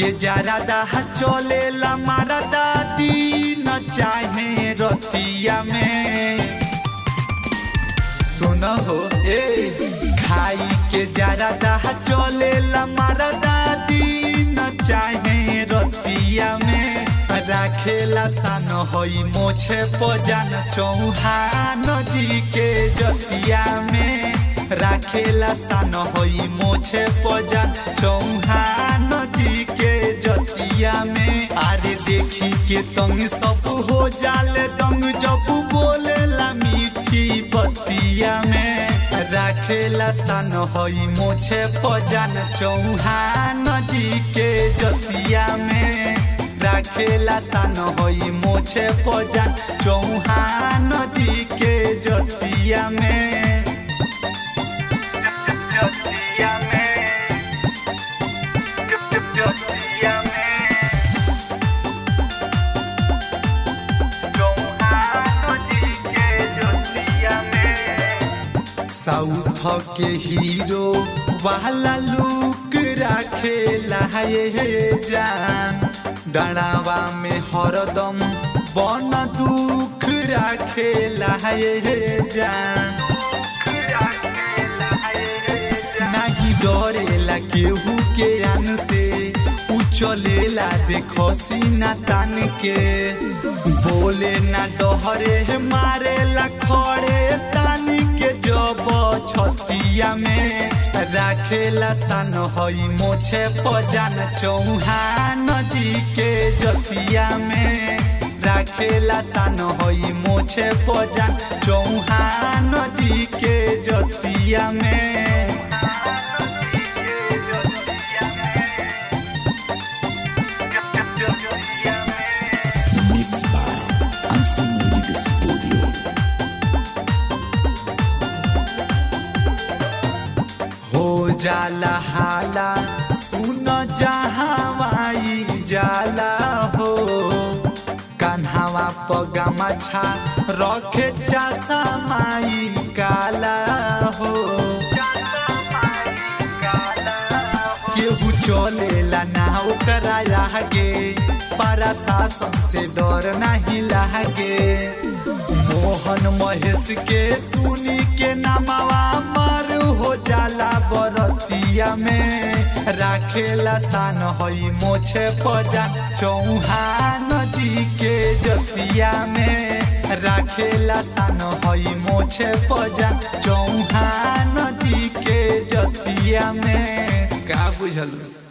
के जरादा चलेला मारदा दिन चाहे रतिया में। सुनो हो खाई के जरादा चलेला मारदा दिन चाहे रतिया में। राखेला सान होई मोछे पजान चौहान जी के जतिया में। राखेला सान होई मोछे पजान चौहान जी के जतिया में। अरे देखी के तंग सब हो जाले दंग जब बोलेला मीठी बतिया में। राखेला सान होई मोछे पजान चौहान जी के जतिया में। राखेला सान होई मोछे पजान चौहान जी के जतिया में। जतिया में जतिया में चौहान जी के जतिया में। साउथ के हीरो वाला लुक राखेला ये जान। डरावा में हरदम बन दुख राखेला ये जान। नहीं डरेला केहू के आन से उचलेला देखो सीना तान के। बोले ना डहरे मारेला खड़े तान के जब छतिया में। राखेला सान होई मोछे पजान चौहान जी के जतिया में। राखेला सान होई मोछे पजान चौहान जी के जतिया में। हो जाला हाला सुन जहावाई जाला हो। कान्हावा पगामा छा रखे चासा माई काला हो। केहू चलेला ना ओकरा आगे प्रशासन से डर नहीं लागे। मोहन महेश के सुनी के नामावा मर हो जाला बरतिया में। राखेला सान होई मोछे पजान चौहान जी के जतिया में। राखेला सान होई मोछे पजान चौहान जी के जतिया में। का बुझलू।